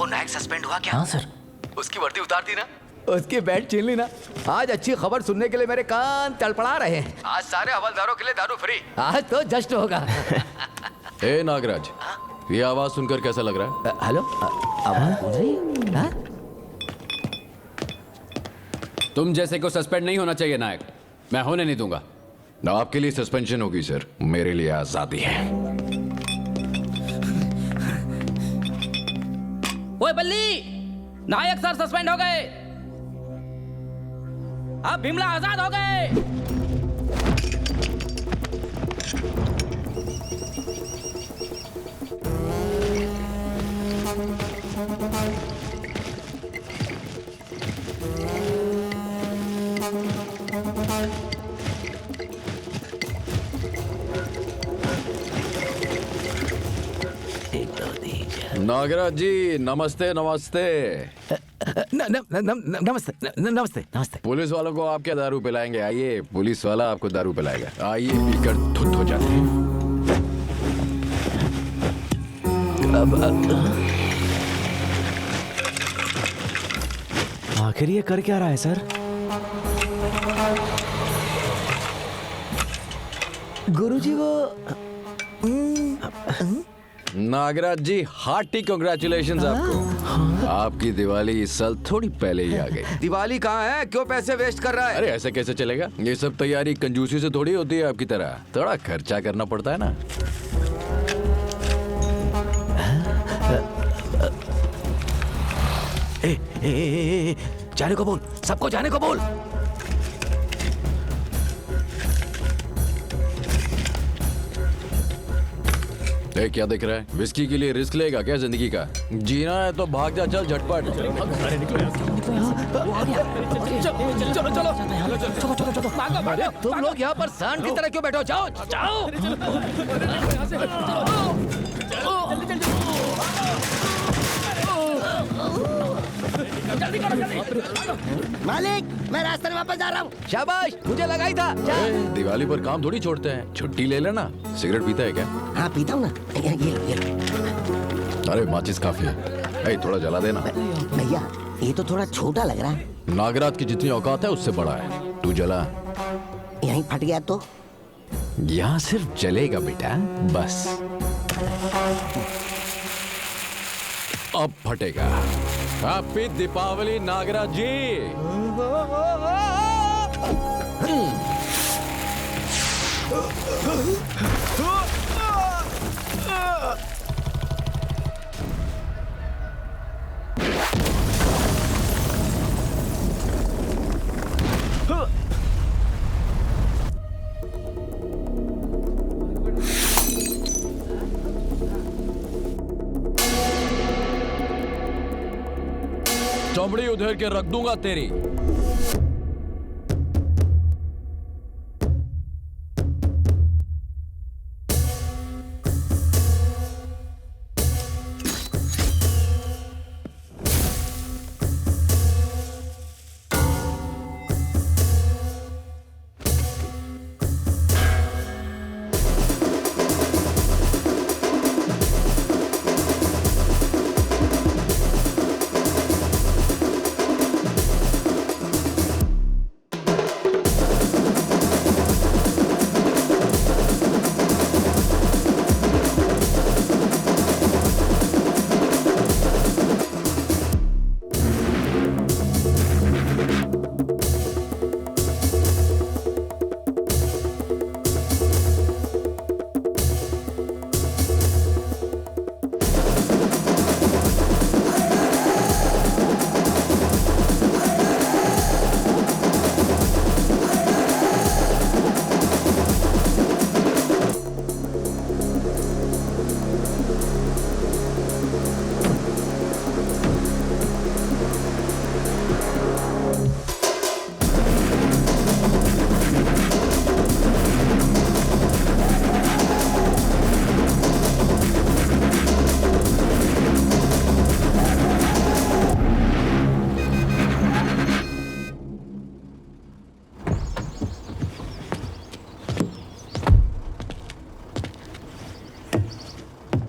वो नायक सस्पेंड हुआ क्या? हाँ सर। उसकी वर्दी उतार दी ना? उसकी बैट छीन ली ना? आज अच्छी खबर सुनने के लिए मेरे कान तड़पड़ा रहे हैं। आज सारे हवलदारों के लिए दारू फ्री। आज तो जश्न होगा। ए नागराज, ये आवाज सुनकर कैसा लग रहा है? हेलो, आवाज सुन रही? हाँ? तुम जैसे को सस्पेंड नहीं होना चाहिए नायक, मैं होने नहीं दूंगा। ना आपके लिए सस्पेंशन होगी सर, मेरे लिए आजादी है। ओए बल्ली, नायक सर सस्पेंड हो गए। अब बिमला आजाद हो गए। नागराज जी नमस्ते नमस्ते। नमस्ते नमस्ते नमस्ते। पुलिस वालों को आप क्या दारू पिलाएंगे? आइए, पुलिस वाला आपको दारू पिलाएगा। आइए, पीकर धुत हो जाते हैं। आखिर ये कर क्या रहा है सर? गुरुजी वो नागराज जी हार्टी कांग्रेचुलेशंस आपको। आपकी दिवाली इस साल थोड़ी पहले ही आ गई। दिवाली कहाँ है? क्यों पैसे वेस्ट कर रहा है? अरे ऐसे कैसे चलेगा? ये सब तैयारी कंजूसी से थोड़ी होती है आपकी तरह। थोड़ा खर्चा करना पड़ता है ना। जाने को बोल, सबको जाने को बोल। क्या दिख रहा है? विस्की के लिए रिस्क लेगा क्या जिंदगी का? जीना है तो भाग जा, चल झटपट। तुम लोग यहाँ पर सांड की तरह क्यों बैठो? जाओ जाओ। मालिक, मैं रास्ते में वापस जा रहा हूँ। शाबाश, मुझे लगा ही था। दिवाली पर काम थोड़ी छोड़ते हैं। छुट्टी ले लेना। सिगरेट पीता है क्या? हाँ पीता हूँ ना। ये लो। अरे माचिस काफी है। ए, थोड़ा जला देना। भैया ये तो थोड़ा छोटा लग रहा है। नागराज की जितनी औकात है उससे बड़ा है। तू जला। यहीं फट गया तो? यहाँ सिर्फ जलेगा बेटा, बस। अब फटेगा। हैप्पी दीपावली नागराज जी। चमड़ी उधेड़ के रख दूंगा तेरी।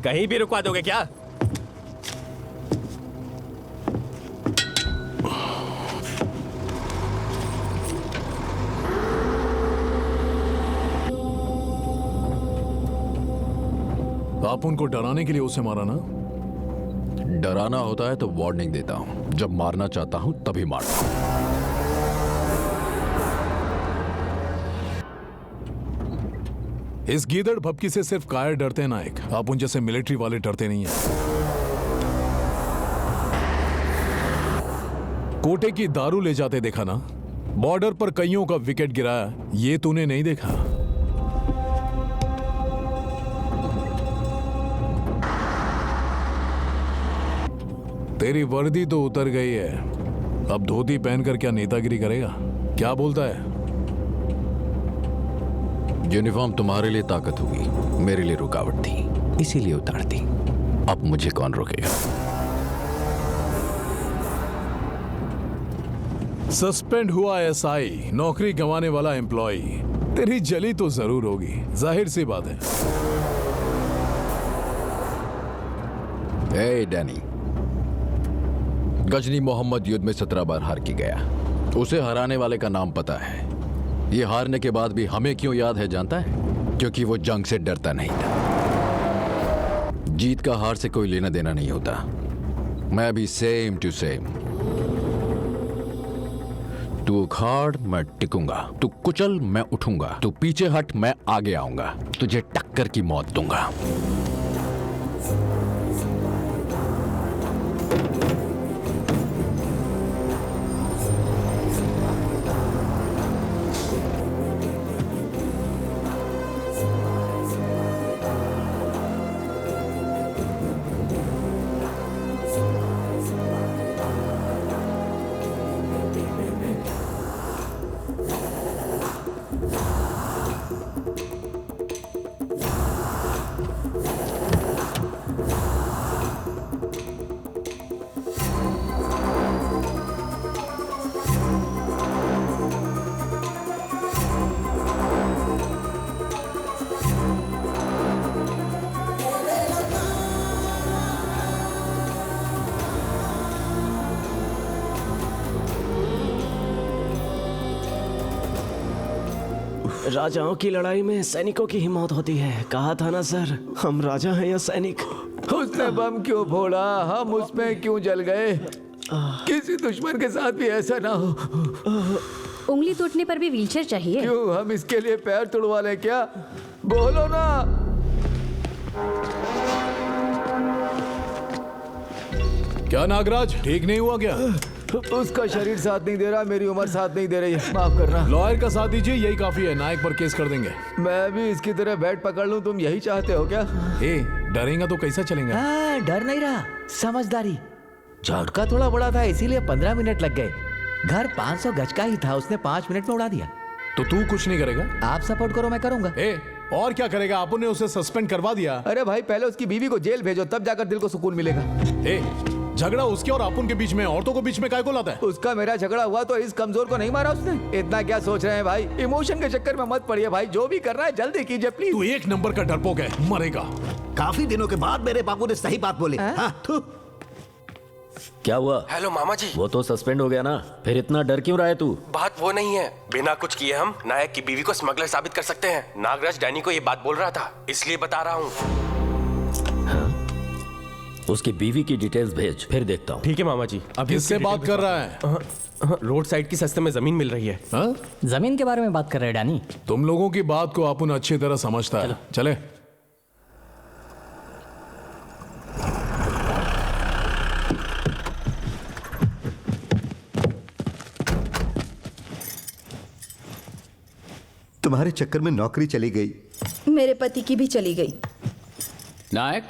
कहीं भी रुकवा दोगे क्या? आप उनको डराने के लिए उसे मारा ना? डराना होता है तो वार्निंग देता हूं, जब मारना चाहता हूं तभी मारता हूं। इस गीदड़ भपकी से सिर्फ कायर डरते हैं नायक, आप उन जैसे मिलिट्री वाले डरते नहीं हैं। कोटे की दारू ले जाते देखा ना? बॉर्डर पर कईयों का विकेट गिराया, ये तूने नहीं देखा? तेरी वर्दी तो उतर गई है, अब धोती पहनकर क्या नेतागिरी करेगा? क्या बोलता है? यूनिफॉर्म तुम्हारे लिए ताकत होगी, मेरे लिए रुकावट थी, इसीलिए उतार दी। अब मुझे कौन रोकेगा? सस्पेंड हुआ एसआई, नौकरी गंवाने वाला एम्प्लॉय। तेरी जली तो जरूर होगी, जाहिर सी बात है। ए डैनी, गजनी मोहम्मद युद्ध में 17 बार हार के गया। उसे हराने वाले का नाम पता है। ये हारने के बाद भी हमें क्यों याद है जानता है? क्योंकि वो जंग से डरता नहीं था। जीत का हार से कोई लेना देना नहीं होता। मैं भी सेम टू सेम। तू उखाड़, मैं टिकूंगा। तू कुचल, मैं उठूंगा। तू पीछे हट, मैं आगे आऊंगा। तुझे टक्कर की मौत दूंगा। राजाओं की लड़ाई में सैनिकों की ही मौत होती है। कहा था ना सर, हम राजा हैं या सैनिक। उसने बम क्यों फोड़ा, हम उसमें क्यों जल गए? किसी दुश्मन के साथ भी ऐसा ना हो। उंगली टूटने पर भी व्हीलचेयर चाहिए? क्यों, हम इसके लिए पैर तुड़वा लें क्या? बोलो ना। क्या नागराज, ठीक नहीं हुआ क्या? उसका शरीर साथ नहीं दे रहा, मेरी उम्र साथ नहीं दे रही है, माफ करना। लॉयर का साथ दीजिए, यही काफी है। नायक पर केस कर देंगे। मैं भी इसकी तरह बैट पकड़ लूं, तुम यही चाहते हो क्या? ए, डरेगा तो कैसा चलेगा? डर नहीं रहा, समझदारी। झटका थोड़ा बड़ा था, इसीलिए 15 मिनट लग गए। घर 500 गज का ही था, उसने 5 मिनट में उड़ा दिया। तो तू कुछ नहीं करेगा? आप सपोर्ट करो, मैं करूंगा। और क्या करेगा? आपने उसे सस्पेंड करवा दिया। अरे भाई, पहले उसकी बीवी को जेल भेजो, तब जाकर दिल को सुकून मिलेगा। झगड़ा उसके और अपुन के बीच में, औरतों को बीच में काय को लाता है? उसका मेरा झगड़ा हुआ तो इस कमजोर को नहीं मारा उसने। इतना क्या सोच रहे हैं भाई? इमोशन के चक्कर में मत पड़िए भाई, जो भी कर रहा है जल्दी कीजिए प्लीज। तू एक नंबर का डरपोक है, मरेगा। काफी दिनों के बाद मेरे बाबू ने सही बात बोली। क्या हुआ? हेलो मामा जी। वो तो सस्पेंड हो गया ना, फिर इतना डर क्यों रहा है तू? बात वो नहीं है, बिना कुछ किए हम नायक की बीवी को स्मगलर साबित कर सकते हैं। नागराज डैनी को ये बात बोल रहा था, इसलिए बता रहा हूँ। उसकी बीवी की डिटेल्स भेज, फिर देखता हूँ। ठीक है मामा जी। अब किससे बात कर रहा है? रोड साइड की सस्ते में जमीन मिल रही है। जमीन के बारे में बात कर रहे हैं डैनी। तुम लोगों की बात को अपुन अच्छी तरह समझता है। चले। तुम्हारे चक्कर में नौकरी चली गई, मेरे पति की भी चली गई। नायक,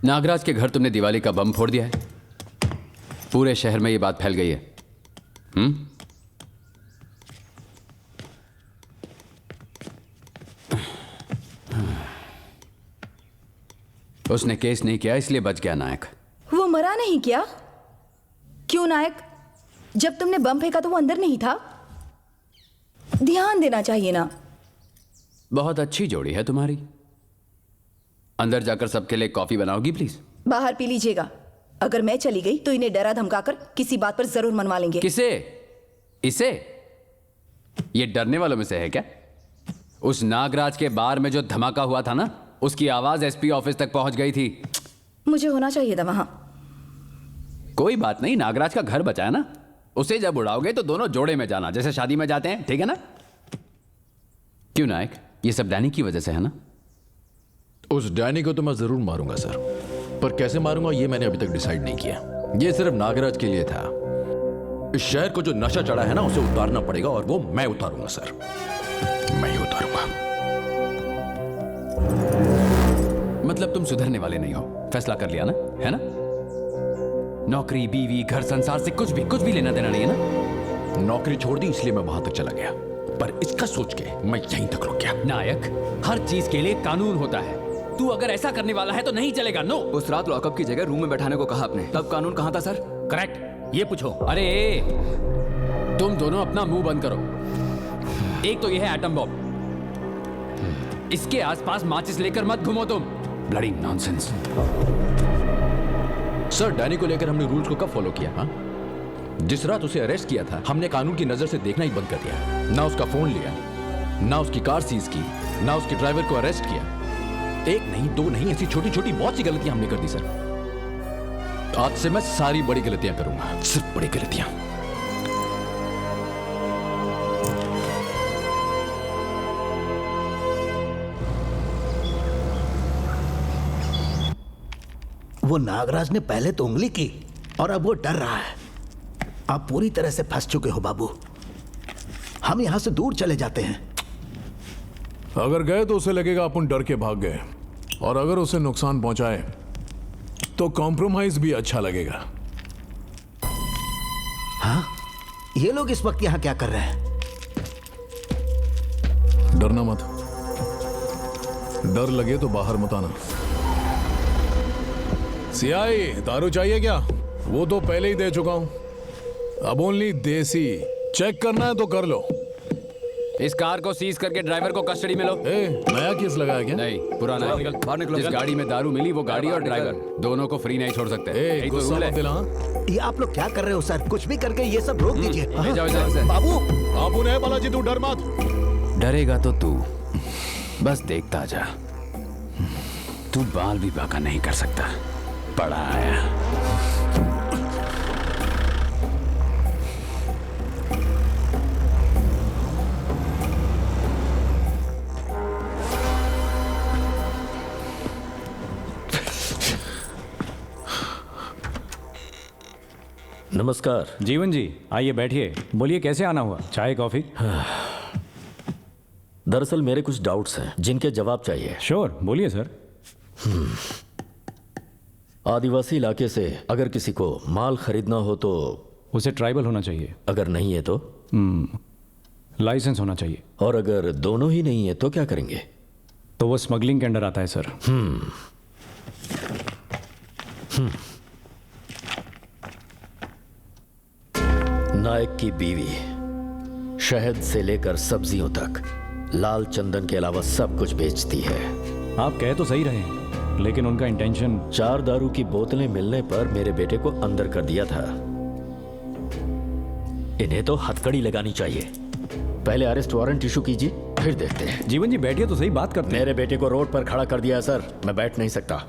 नागराज के घर तुमने दिवाली का बम फोड़ दिया है। पूरे शहर में ये बात फैल गई है। उसने केस नहीं किया, इसलिए बच गया नायक। वो मरा नहीं क्या? क्यों नायक? जब तुमने बम फेंका तो वो अंदर नहीं था? ध्यान देना चाहिए ना। बहुत अच्छी जोड़ी है तुम्हारी। अंदर जाकर सबके लिए कॉफी बनाओगी प्लीज? बाहर पी लीजिएगा। अगर मैं चली गई तो इन्हें डरा धमकाकर किसी बात पर जरूर मनवा लेंगे। किसे? इसे? ये डरने वालों में से है क्या? उस नागराज के बार में जो धमाका हुआ था ना, उसकी आवाज एसपी ऑफिस तक पहुंच गई थी। मुझे होना चाहिए था वहां। कोई बात नहीं, नागराज का घर बचा है ना। उसे जब उड़ाओगे तो दोनों जोड़े में जाना, जैसे शादी में जाते हैं, ठीक है ना? क्यों नायक, ये सब डैनी की वजह से है ना? उस डैनी को तो मैं जरूर मारूंगा सर, पर कैसे मारूंगा ये मैंने अभी तक डिसाइड नहीं किया। ये सिर्फ नागराज के लिए था। इस शहर को जो नशा चढ़ा है ना, उसे उतारना पड़ेगा, और वो मैं उतारूंगा सर, मैं ही उतारूंगा। मतलब तुम सुधरने वाले नहीं हो, फैसला कर लिया ना, है ना? नौकरी, बीवी, घर, संसार से कुछ भी लेना देना नहीं है ना? नौकरी छोड़ दी इसलिए मैं वहां तक चला गया, पर इसका सोच के मैं यहीं तक रुक गया। नायक, हर चीज के लिए कानून होता है। तू अगर ऐसा करने वाला है तो नहीं चलेगा। नो। उस रात लॉकअप की जगह रूम में बैठाने को कहा आपने, तब कानून कहाँ था सर? करेक्ट, ये पूछो। अरे तुम दोनों अपना मुंह बंद करो। एक तो ये है एटम बॉम्ब, इसके आसपास माचिस लेकर मत घूमो तुम। Bloody nonsense. सर, डैनी को लेकर हमने रूल्स को कब फॉलो किया? हाँ, जिस रात उसे अरेस्ट किया था, हमने कानून की नजर से देखना ही बंद कर दिया। ना उसका फोन लिया, ना उसकी कार सीज की, ना उसके ड्राइवर को अरेस्ट किया। एक नहीं, दो नहीं, ऐसी छोटी छोटी बहुत सी गलतियां हमने कर दी सर। आज से मैं सारी बड़ी गलतियां करूंगा, सिर्फ बड़ी गलतियां। वो नागराज ने पहले तो उंगली की और अब वो डर रहा है। आप पूरी तरह से फंस चुके हो बाबू। हम यहां से दूर चले जाते हैं। अगर गए तो उसे लगेगा अपन डर के भाग गए, और अगर उसे नुकसान पहुंचाए तो कॉम्प्रोमाइज भी अच्छा लगेगा। हाँ, ये लोग इस वक्त यहां क्या कर रहे हैं? डरना मत, डर लगे तो बाहर मत आना। सियाई, दारू चाहिए क्या? वो तो पहले ही दे चुका हूं, अब ओनली देसी। चेक करना है तो कर लो। इस कार को सीज करके ड्राइवर को कस्टडी में लो। नया केस लगाया क्या? नहीं, पुराना है। बाहर निकलो। जिस गाड़ी में दारू मिली वो गाड़ी और ड्राइवर दोनों को फ्री नहीं छोड़ सकते। यही तो रूल है। ये आप लोग क्या कर रहे हो सर? कुछ भी करके ये सब रोक दीजिए। ले जाओ इधर से। बाबू, बाबू ने बालाजी, तू डर मत। डरेगा तो तू बस देखता जा। तू बाल भी बाका नहीं कर सकता। पड़ा आया। नमस्कार। जीवन जी, आइए बैठिए। बोलिए कैसे आना हुआ? चाय कॉफी? दरअसल मेरे कुछ डाउट्स हैं जिनके जवाब चाहिए। श्योर, बोलिए सर। आदिवासी इलाके से अगर किसी को माल खरीदना हो तो उसे ट्राइबल होना चाहिए। अगर नहीं है तो लाइसेंस होना चाहिए। और अगर दोनों ही नहीं है तो क्या करेंगे? तो वो स्मगलिंग के अंडर आता है सर। नायक की बीवी शहद से लेकर सब्जियों तक लाल चंदन के अलावा सब कुछ बेचती है। आप कह तो सही रहे हैं, लेकिन उनका इंटेंशन 4 दारू की बोतलें मिलने पर मेरे बेटे को अंदर कर दिया था। इन्हें तो हथकड़ी लगानी चाहिए। पहले अरेस्ट वारंट इशू कीजिए, फिर देखते हैं। जीवन जी बैठिए तो सही, बात करते हैं। मेरे बेटे को रोड पर खड़ा कर दिया सर, मैं बैठ नहीं सकता।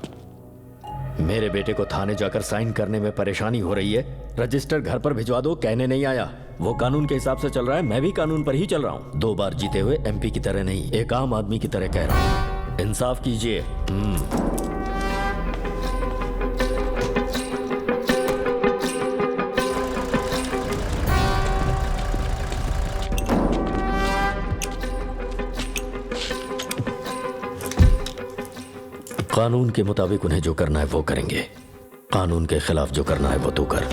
मेरे बेटे को थाने जाकर साइन करने में परेशानी हो रही है। रजिस्टर घर पर भिजवा दो, कहने नहीं आया। वो कानून के हिसाब से चल रहा है, मैं भी कानून पर ही चल रहा हूँ। 2 बार जीते हुए एमपी की तरह नहीं, एक आम आदमी की तरह कह रहा हूँ। इंसाफ कीजिए। कानून के मुताबिक उन्हें जो करना है वो करेंगे, कानून के खिलाफ जो करना है वो तू कर।